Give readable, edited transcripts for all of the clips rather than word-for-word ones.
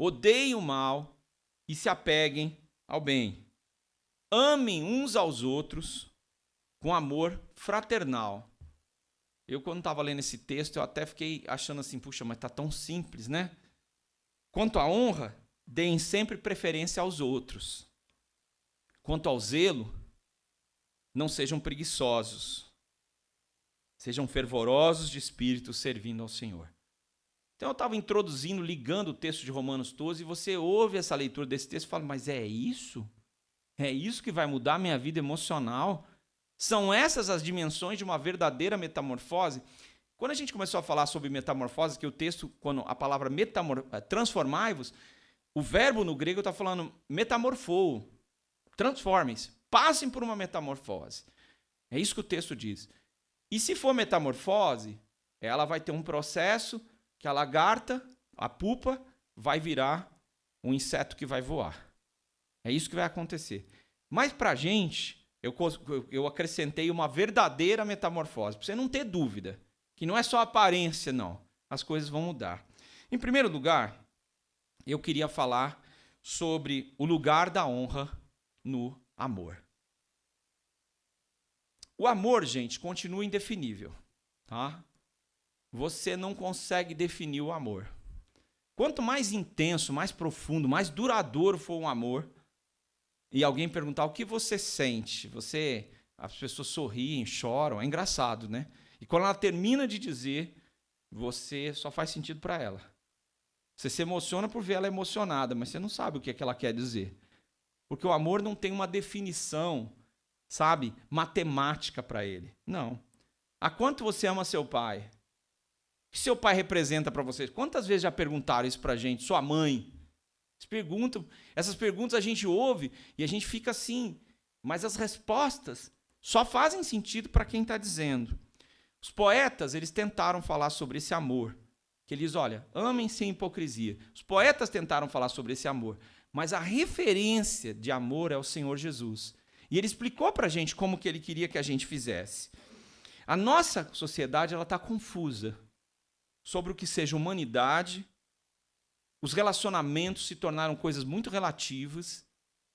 odeiem o mal e se apeguem ao bem. Amem uns aos outros com amor fraternal. Eu, quando estava lendo esse texto, eu até fiquei achando assim, puxa, mas está tão simples, né? Quanto à honra, deem sempre preferência aos outros. Quanto ao zelo, não sejam preguiçosos. Sejam fervorosos de espírito, servindo ao Senhor. Então eu estava introduzindo, ligando o texto de Romanos 12, e você ouve essa leitura desse texto e fala, mas é isso? É isso que vai mudar a minha vida emocional? São essas as dimensões de uma verdadeira metamorfose? Quando a gente começou a falar sobre metamorfose, que o texto, quando a palavra transformai-vos, o verbo no grego está falando metamorfou, transformem-se, passem por uma metamorfose. É isso que o texto diz. E se for metamorfose, ela vai ter um processo que a lagarta, a pupa, vai virar um inseto que vai voar. É isso que vai acontecer. Mas para a gente, eu acrescentei uma verdadeira metamorfose, para você não ter dúvida, que não é só aparência, não. As coisas vão mudar. Em primeiro lugar, eu queria falar sobre o lugar da honra no amor. O amor, gente, continua indefinível, tá? Você não consegue definir o amor. Quanto mais intenso, mais profundo, mais duradouro for um amor, e alguém perguntar o que você sente, as pessoas sorriem, choram, é engraçado, né? E quando ela termina de dizer, você só faz sentido para ela. Você se emociona por ver ela emocionada, mas você não sabe o que é que ela quer dizer. Porque o amor não tem uma definição, sabe, matemática para ele. Não. Há quanto você ama seu pai? O que seu pai representa para vocês? Quantas vezes já perguntaram isso para a gente? Sua mãe? Essas perguntas a gente ouve e a gente fica assim, mas as respostas só fazem sentido para quem está dizendo. Os poetas, eles tentaram falar sobre esse amor, que eles, olha, amem sem hipocrisia. Os poetas tentaram falar sobre esse amor, mas a referência de amor é o Senhor Jesus. E ele explicou para a gente como que ele queria que a gente fizesse. A nossa sociedade está confusa sobre o que seja humanidade. Os relacionamentos se tornaram coisas muito relativas.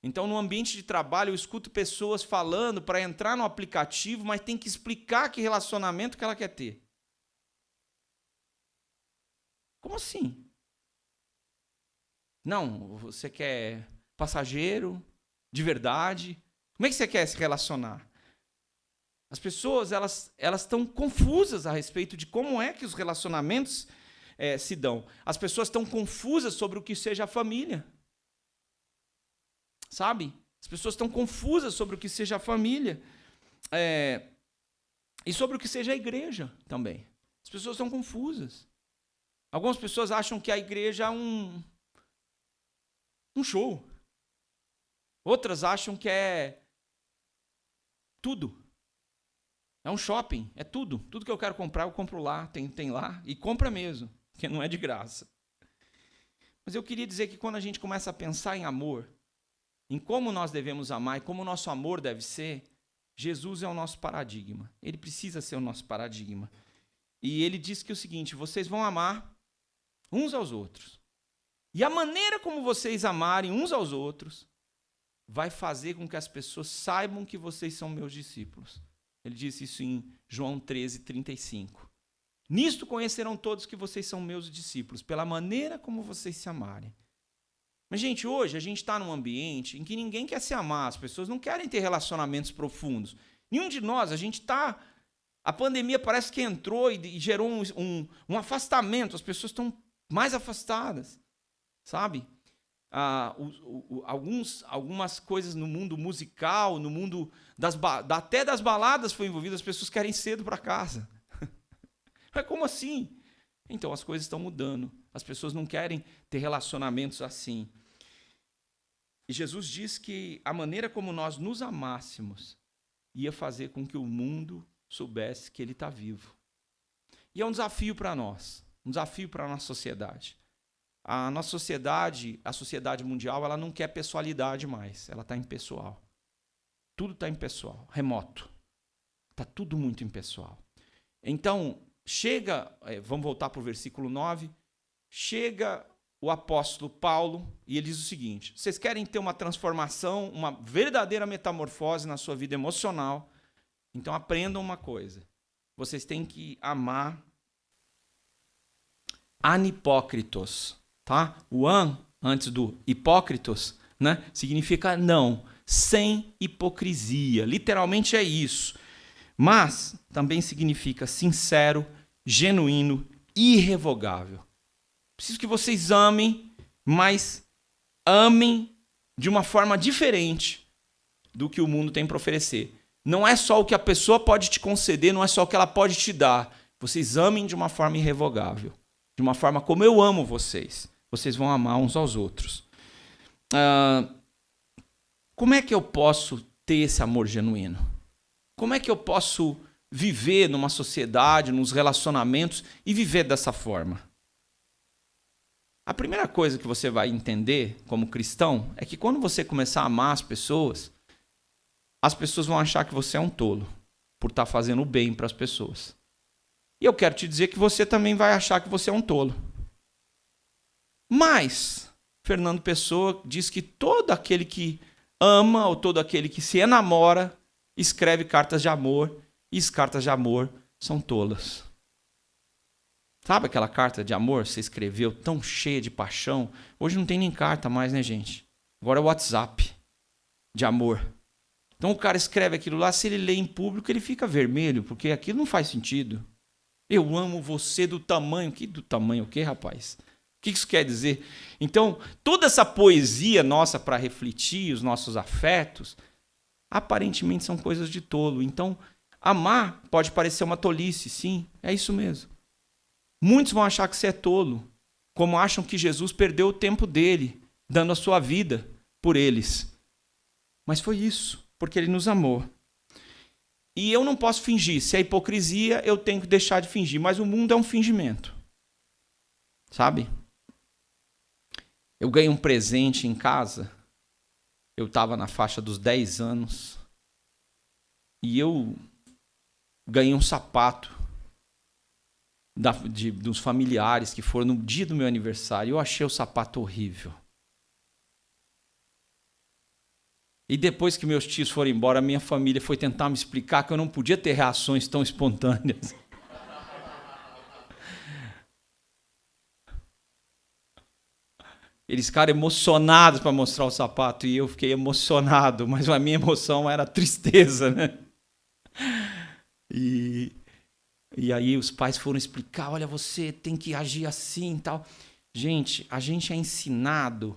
Então, no ambiente de trabalho, eu escuto pessoas falando para entrar no aplicativo, mas tem que explicar que relacionamento que ela quer ter. Como assim? Não, você quer passageiro, de verdade? Como é que você quer se relacionar? As pessoas elas estão confusas a respeito de como é que os relacionamentos se dão. As pessoas estão confusas sobre o que seja a família. Sabe? As pessoas estão confusas sobre o que seja a família. E sobre o que seja a igreja também. As pessoas estão confusas. Algumas pessoas acham que a igreja é um show. Outras acham que é tudo. É um shopping, é tudo. Tudo que eu quero comprar, eu compro lá, tem lá. E compra mesmo, porque não é de graça. Mas eu queria dizer que quando a gente começa a pensar em amor, em como nós devemos amar e como o nosso amor deve ser, Jesus é o nosso paradigma. Ele precisa ser o nosso paradigma. E ele diz que é o seguinte, vocês vão amar uns aos outros. E a maneira como vocês amarem uns aos outros vai fazer com que as pessoas saibam que vocês são meus discípulos. Ele disse isso em João 13:35. Nisto conhecerão todos que vocês são meus discípulos, pela maneira como vocês se amarem. Mas, gente, hoje a gente está num ambiente em que ninguém quer se amar, as pessoas não querem ter relacionamentos profundos. Nenhum de nós, a gente está... A pandemia parece que entrou e gerou um afastamento, as pessoas estão mais afastadas, sabe? Algumas coisas no mundo musical, no mundo até das baladas foi envolvido, as pessoas querem cedo para casa. Mas como assim? Então as coisas estão mudando. As pessoas não querem ter relacionamentos assim. E Jesus diz que a maneira como nós nos amássemos ia fazer com que o mundo soubesse que ele está vivo. E é um desafio para nós, um desafio para a nossa sociedade. A nossa sociedade, a sociedade mundial, ela não quer pessoalidade mais, ela está impessoal. Tudo está impessoal, remoto. Está tudo muito impessoal. Então, vamos voltar para o versículo 9, chega o apóstolo Paulo, e ele diz o seguinte: vocês querem ter uma transformação, uma verdadeira metamorfose na sua vida emocional? Então aprendam uma coisa. Vocês têm que amar anipócritos, tá? O an, antes do hipócritos, né, significa não, sem hipocrisia. Literalmente é isso. Mas também significa sincero, genuíno, irrevogável. Preciso que vocês amem, mas amem de uma forma diferente do que o mundo tem para oferecer. Não é só o que a pessoa pode te conceder, não é só o que ela pode te dar. Vocês amem de uma forma irrevogável. De uma forma como eu amo vocês. Vocês vão amar uns aos outros. Como é que eu posso ter esse amor genuíno? Como é que eu posso viver numa sociedade, nos relacionamentos e viver dessa forma? A primeira coisa que você vai entender como cristão é que quando você começar a amar as pessoas vão achar que você é um tolo por estar fazendo o bem para as pessoas. E eu quero te dizer que você também vai achar que você é um tolo. Mas Fernando Pessoa diz que todo aquele que ama ou todo aquele que se enamora escreve cartas de amor, e as cartas de amor são tolas. Sabe aquela carta de amor que você escreveu tão cheia de paixão? Hoje não tem nem carta mais, né, gente? Agora é WhatsApp de amor. Então o cara escreve aquilo lá, se ele lê em público, ele fica vermelho, porque aquilo não faz sentido. Eu amo você do tamanho... Que do tamanho o quê, rapaz? O que isso quer dizer? Então, toda essa poesia nossa para refletir os nossos afetos, aparentemente são coisas de tolo. Então, amar pode parecer uma tolice, sim, é isso mesmo. Muitos vão achar que você é tolo, como acham que Jesus perdeu o tempo dele, dando a sua vida por eles. Mas foi isso, porque ele nos amou. E eu não posso fingir. Se é hipocrisia, eu tenho que deixar de fingir. Mas o mundo é um fingimento. Sabe? Eu ganhei um presente em casa. Eu estava na faixa dos 10 anos. E eu ganhei um sapato dos familiares que foram no dia do meu aniversário. Eu achei o sapato horrível. E depois que meus tios foram embora, a minha família foi tentar me explicar que eu não podia ter reações tão espontâneas. Eles ficaram emocionados para mostrar o sapato e eu fiquei emocionado, mas a minha emoção era tristeza, né? E aí os pais foram explicar, olha, você tem que agir assim e tal. Gente, a gente é ensinado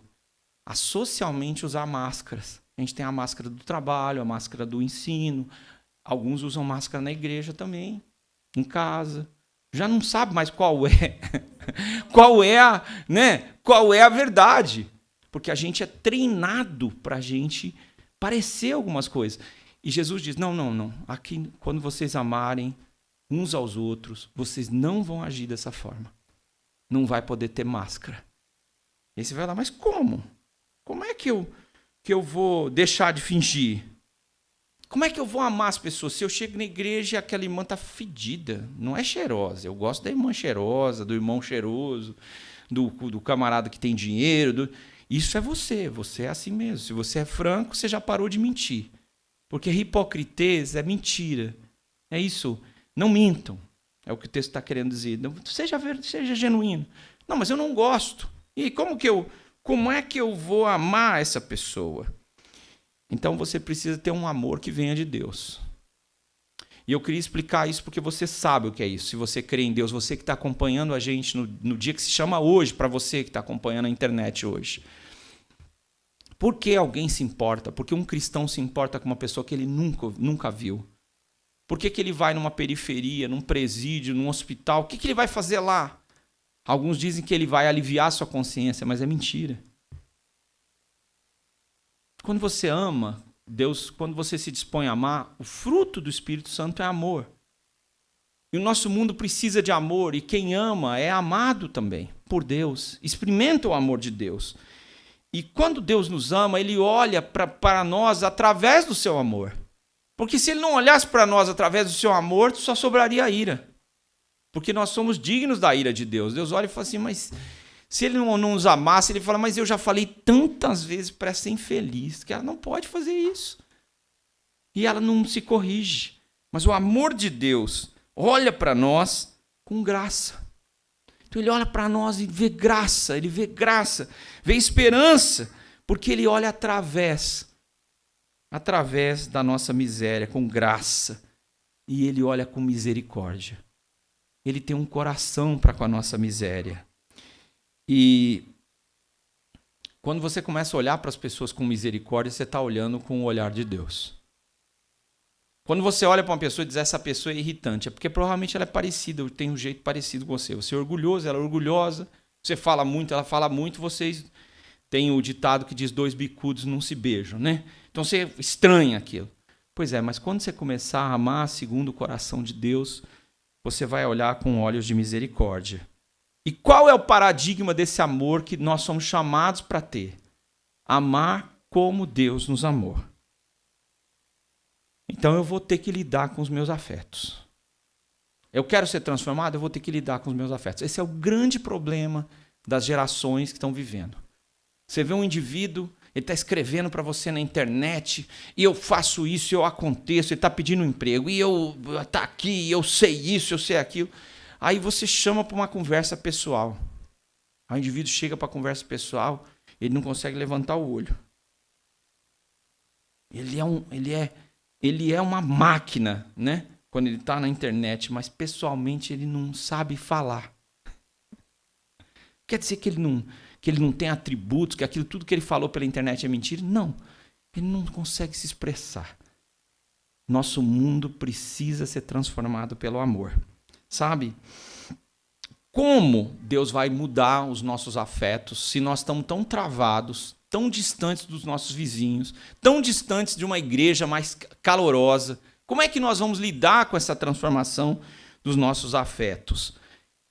a socialmente usar máscaras. A gente tem a máscara do trabalho, a máscara do ensino. Alguns usam máscara na igreja também, em casa. Já não sabe mais qual é. Qual é a verdade. Porque a gente é treinado para a gente parecer algumas coisas. E Jesus diz, não. Aqui, quando vocês amarem uns aos outros, vocês não vão agir dessa forma. Não vai poder ter máscara. E aí você vai lá, mas como? Como é que eu vou deixar de fingir? Como é que eu vou amar as pessoas? Se eu chego na igreja e aquela irmã está fedida, não é cheirosa. Eu gosto da irmã cheirosa, do irmão cheiroso, do camarada que tem dinheiro. Isso é você é assim mesmo. Se você é franco, você já parou de mentir. Porque hipocritez é mentira. É isso. Não mintam. É o que o texto está querendo dizer. Seja genuíno. Não, mas eu não gosto. E como é que eu vou amar essa pessoa? Então você precisa ter um amor que venha de Deus. E eu queria explicar isso porque você sabe o que é isso. Se você crê em Deus, você que está acompanhando a gente no dia que se chama hoje, para você que está acompanhando a internet hoje. Por que alguém se importa? Porque um cristão se importa com uma pessoa que ele nunca viu. Por que ele vai numa periferia, num presídio, num hospital? O que ele vai fazer lá? Alguns dizem que ele vai aliviar sua consciência, mas é mentira. Quando você ama Deus, quando você se dispõe a amar, o fruto do Espírito Santo é amor. E o nosso mundo precisa de amor, e quem ama é amado também por Deus. Experimenta o amor de Deus. E quando Deus nos ama, Ele olha para nós através do seu amor. Porque se Ele não olhasse para nós através do seu amor, só sobraria a ira. Porque nós somos dignos da ira de Deus. Deus olha e fala assim, mas Se ele não nos amasse, ele fala, mas eu já falei tantas vezes para ser infeliz, que ela não pode fazer isso. E ela não se corrige. Mas o amor de Deus olha para nós com graça. Então ele olha para nós e vê graça, vê esperança, porque ele olha através da nossa miséria, com graça. E ele olha com misericórdia. Ele tem um coração para com a nossa miséria. E quando você começa a olhar para as pessoas com misericórdia, você está olhando com o olhar de Deus. Quando você olha para uma pessoa e diz essa pessoa é irritante, é porque provavelmente ela é parecida, tem um jeito parecido com você. Você é orgulhoso, ela é orgulhosa. Você fala muito, ela fala muito. Vocês têm o ditado que diz 2 bicudos não se beijam, né? Então você estranha aquilo. Pois é, mas quando você começar a amar segundo o coração de Deus, você vai olhar com olhos de misericórdia. E qual é o paradigma desse amor que nós somos chamados para ter? Amar como Deus nos amou. Então eu vou ter que lidar com os meus afetos. Eu quero ser transformado, eu vou ter que lidar com os meus afetos. Esse é o grande problema das gerações que estão vivendo. Você vê um indivíduo, ele está escrevendo para você na internet, e eu faço isso, eu aconteço, ele está pedindo um emprego, e eu está aqui, eu sei isso, eu sei aquilo. Aí você chama para uma conversa pessoal. Aí o indivíduo chega para a conversa pessoal, ele não consegue levantar o olho. Ele é uma máquina, né? Quando ele está na internet, mas pessoalmente ele não sabe falar. Quer dizer que ele não tem atributos, que aquilo tudo que ele falou pela internet é mentira? Não. Ele não consegue se expressar. Nosso mundo precisa ser transformado pelo amor. Sabe? Como Deus vai mudar os nossos afetos se nós estamos tão travados, tão distantes dos nossos vizinhos, tão distantes de uma igreja mais calorosa? Como é que nós vamos lidar com essa transformação dos nossos afetos?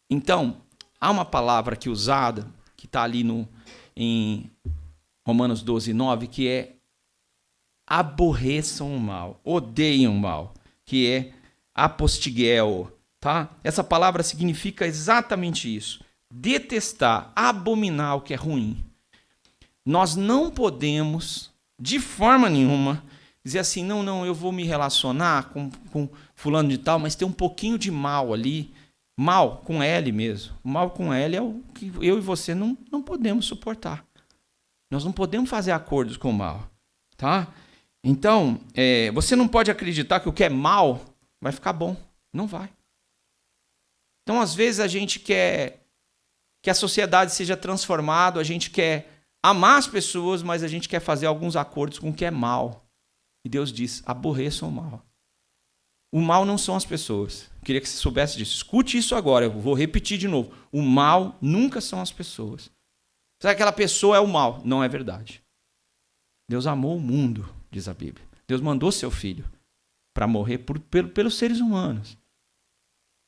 Então, há uma palavra aqui usada, que está ali em Romanos 12, 9, que é aborreçam o mal, odeiem o mal, que é apostigueo. Tá? Essa palavra significa exatamente isso. Detestar, abominar o que é ruim. Nós não podemos, de forma nenhuma, dizer assim, não, eu vou me relacionar com fulano de tal, mas tem um pouquinho de mal ali. Mal com L mesmo. O mal com L é o que eu e você não podemos suportar. Nós não podemos fazer acordos com o mal. Tá? Então, você não pode acreditar que o que é mal vai ficar bom. Não vai. Então, às vezes, a gente quer que a sociedade seja transformada, a gente quer amar as pessoas, mas a gente quer fazer alguns acordos com o que é mal. E Deus diz, aborreçam o mal. O mal não são as pessoas. Queria que você soubesse disso. Escute isso agora, eu vou repetir de novo. O mal nunca são as pessoas. Sabe que aquela pessoa é o mal? Não é verdade. Deus amou o mundo, diz a Bíblia. Deus mandou seu filho para morrer pelos seres humanos.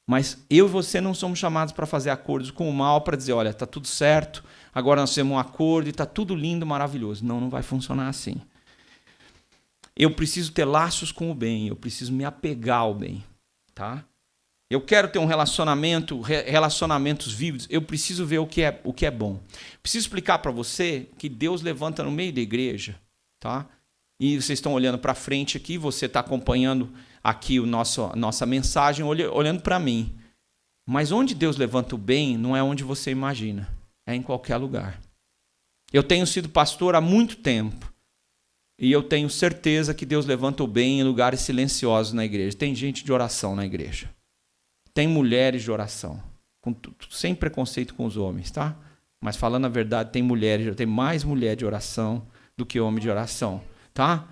Mas eu e você não somos chamados para fazer acordos com o mal, para dizer, olha, está tudo certo, agora nós temos um acordo e está tudo lindo, maravilhoso. Não vai funcionar assim. Eu preciso ter laços com o bem, eu preciso me apegar ao bem. Tá? Eu quero ter um relacionamentos vivos, eu preciso ver o que é bom. Preciso explicar para você que Deus levanta no meio da igreja, tá? E vocês estão olhando para frente aqui, você está acompanhando aqui a nossa mensagem, olhando para mim. Mas onde Deus levanta o bem não é onde você imagina, é em qualquer lugar. Eu tenho sido pastor há muito tempo e eu tenho certeza que Deus levanta o bem em lugares silenciosos na igreja. Tem gente de oração na igreja. Tem mulheres de oração, sem preconceito com os homens, tá? Mas falando a verdade, tem mais mulher de oração do que homem de oração, tá?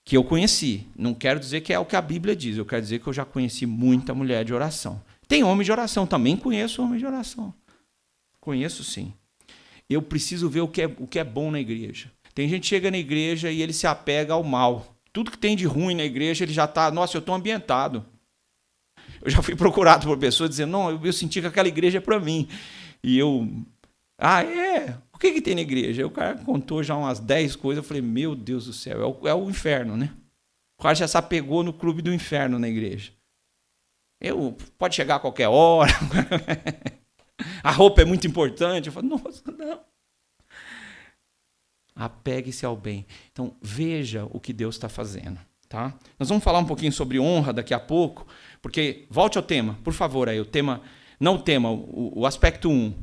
Que eu conheci. Não quero dizer que é o que a Bíblia diz, eu quero dizer que eu já conheci muita mulher de oração. Tem homem de oração, também conheço homem de oração. Conheço sim. Eu preciso ver o que é bom na igreja. Tem gente que chega na igreja e ele se apega ao mal. Tudo que tem de ruim na igreja, ele já está, nossa, eu estou ambientado. Eu já fui procurado por pessoas dizendo, não, eu senti que aquela igreja é para mim. E eu, o que tem na igreja? Aí o cara contou já umas 10 coisas, eu falei, meu Deus do céu, é o inferno, né? O cara já se apegou no clube do inferno na igreja. Pode chegar a qualquer hora. A roupa é muito importante. Eu falo, nossa, não. Apegue-se ao bem. Então, veja o que Deus está fazendo. Tá? Nós vamos falar um pouquinho sobre honra daqui a pouco, porque, volte ao tema, por favor, aí, o aspecto 1,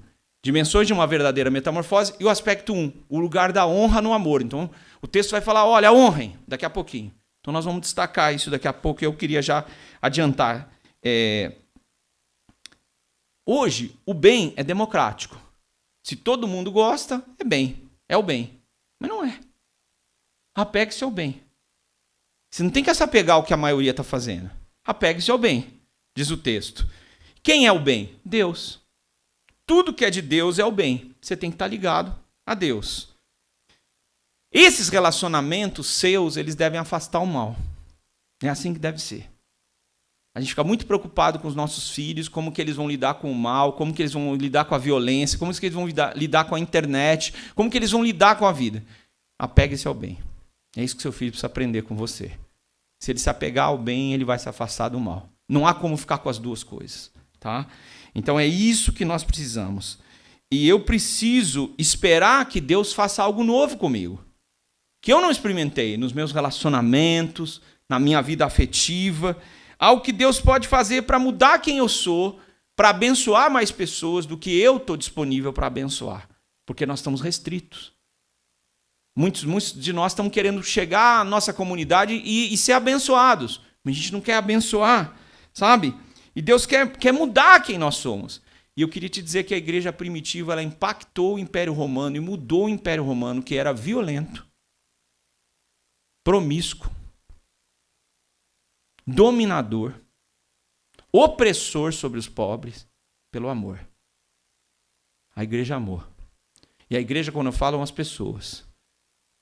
dimensões de uma verdadeira metamorfose, e o aspecto 1, o lugar da honra no amor. Então, o texto vai falar, olha, honrem, daqui a pouquinho. Então, nós vamos destacar isso daqui a pouco, eu queria já adiantar. Hoje, o bem é democrático. Se todo mundo gosta, é bem, é o bem. Mas não é. Apegue-se ao bem. Você não tem que se apegar ao que a maioria está fazendo. Apegue-se ao bem, diz o texto. Quem é o bem? Deus. Tudo que é de Deus é o bem. Você tem que estar ligado a Deus. Esses relacionamentos seus, eles devem afastar o mal. É assim que deve ser. A gente fica muito preocupado com os nossos filhos, como que eles vão lidar com o mal, como que eles vão lidar com a violência, como que eles vão lidar com a internet, como que eles vão lidar com a vida. Apegue-se ao bem. É isso que seu filho precisa aprender com você. Se ele se apegar ao bem, ele vai se afastar do mal. Não há como ficar com as duas coisas. Tá? Então é isso que nós precisamos. E eu preciso esperar que Deus faça algo novo comigo. Que eu não experimentei nos meus relacionamentos, na minha vida afetiva. Algo que Deus pode fazer para mudar quem eu sou, para abençoar mais pessoas do que eu estou disponível para abençoar. Porque nós estamos restritos. Muitos de nós estamos querendo chegar à nossa comunidade e ser abençoados. Mas a gente não quer abençoar, sabe? E Deus quer mudar quem nós somos. E eu queria te dizer que a igreja primitiva ela impactou o Império Romano e mudou o Império Romano, que era violento, promíscuo, dominador, opressor sobre os pobres, pelo amor. A igreja amou. E a igreja, quando eu falo, são as pessoas.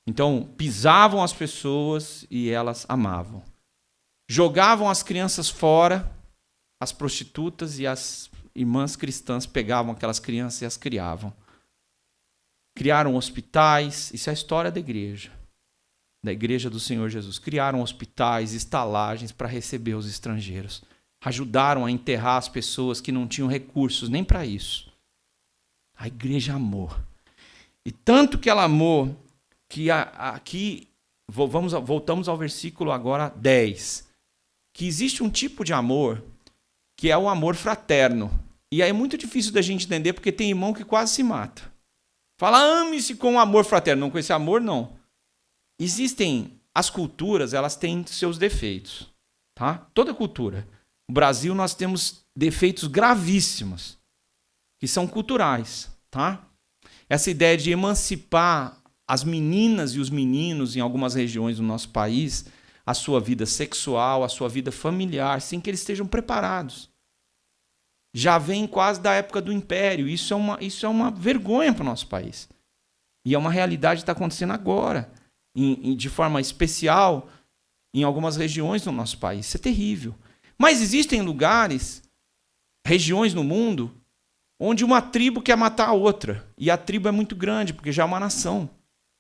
Então, pisavam as pessoas e elas amavam. Jogavam as crianças fora, as prostitutas e as irmãs cristãs pegavam aquelas crianças e as criavam. Criaram hospitais, isso é a história da igreja do Senhor Jesus. Criaram hospitais, estalagens para receber os estrangeiros. Ajudaram a enterrar as pessoas que não tinham recursos nem para isso. A igreja amou. E tanto que ela amou, que aqui, voltamos ao versículo agora 10, que existe um tipo de amor que é o amor fraterno. E aí é muito difícil da gente entender, porque tem irmão que quase se mata. Fala, ame-se com amor fraterno. Não, com esse amor, não. Existem, as culturas, elas têm seus defeitos. Tá? Toda cultura. No Brasil, nós temos defeitos gravíssimos, que são culturais. Tá? Essa ideia de emancipar as meninas e os meninos em algumas regiões do nosso país, a sua vida sexual, a sua vida familiar, sem que eles estejam preparados. Já vem quase da época do Império. Isso é uma vergonha para o nosso país. E é uma realidade que está acontecendo agora, de forma especial, em algumas regiões do nosso país. Isso é terrível. Mas existem lugares, regiões no mundo, onde uma tribo quer matar a outra. E a tribo é muito grande, porque já é uma nação.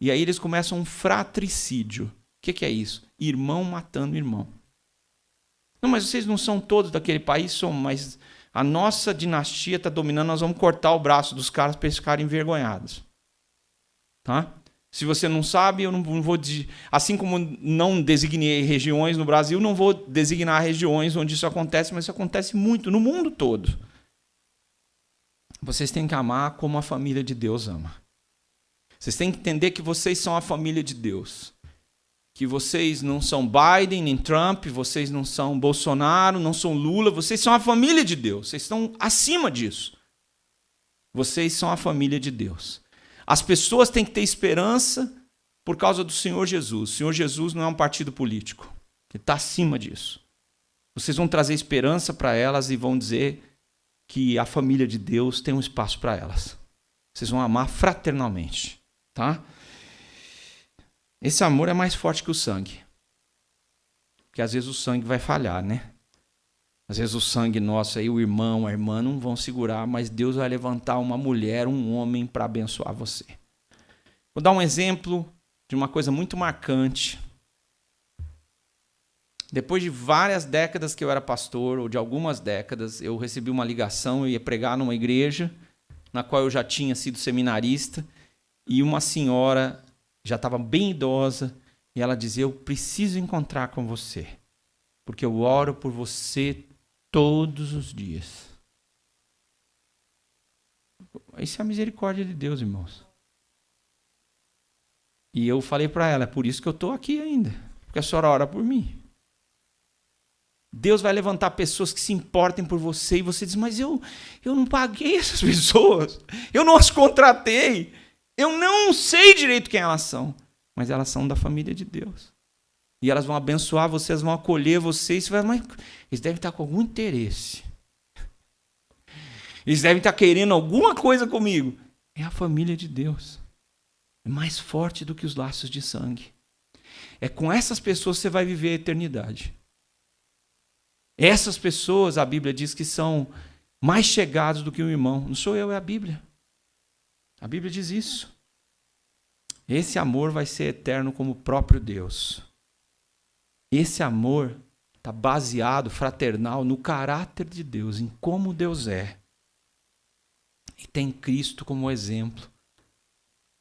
E aí eles começam um fratricídio. O que é isso? Irmão matando irmão. Não, mas vocês não são todos daquele país? Somos, mas a nossa dinastia está dominando, nós vamos cortar o braço dos caras para eles ficarem envergonhados. Tá? Se você não sabe, eu não vou... Assim como não designei regiões no Brasil, não vou designar regiões onde isso acontece, mas isso acontece muito, no mundo todo. Vocês têm que amar como a família de Deus ama. Vocês têm que entender que vocês são a família de Deus. Que vocês não são Biden nem Trump, vocês não são Bolsonaro, não são Lula, vocês são a família de Deus. Vocês estão acima disso. Vocês são a família de Deus. As pessoas têm que ter esperança por causa do Senhor Jesus. O Senhor Jesus não é um partido político. Ele está acima disso. Vocês vão trazer esperança para elas e vão dizer que a família de Deus tem um espaço para elas. Vocês vão amar fraternalmente. Tá? Esse amor é mais forte que o sangue. Porque às vezes o sangue vai falhar, né? Às vezes o sangue nosso aí, o irmão, a irmã não vão segurar, mas Deus vai levantar uma mulher, um homem para abençoar você. Vou dar um exemplo de uma coisa muito marcante. Depois de várias décadas que eu era pastor, ou de algumas décadas, eu recebi uma ligação, eu ia pregar numa igreja, na qual eu já tinha sido seminarista, e uma senhora já estava bem idosa, e ela dizia: eu preciso encontrar com você, porque eu oro por você todos os dias. Isso é a misericórdia de Deus, irmãos. E eu falei para ela: é por isso que eu estou aqui ainda, porque a senhora ora por mim. Deus vai levantar pessoas que se importem por você, e você diz: mas eu não paguei essas pessoas, eu não as contratei, eu não sei direito quem elas são, mas elas são da família de Deus. E elas vão abençoar vocês, vão acolher vocês. Você vai: mas eles devem estar com algum interesse. Eles devem estar querendo alguma coisa comigo. É a família de Deus. É mais forte do que os laços de sangue. É com essas pessoas que você vai viver a eternidade. Essas pessoas, a Bíblia diz que são mais chegados do que um irmão. Não sou eu, é a Bíblia. A Bíblia diz isso. Esse amor vai ser eterno como o próprio Deus. Esse amor está baseado, fraternal, no caráter de Deus, em como Deus é. E tem Cristo como exemplo.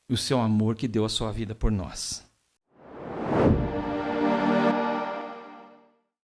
E o seu amor que deu a sua vida por nós.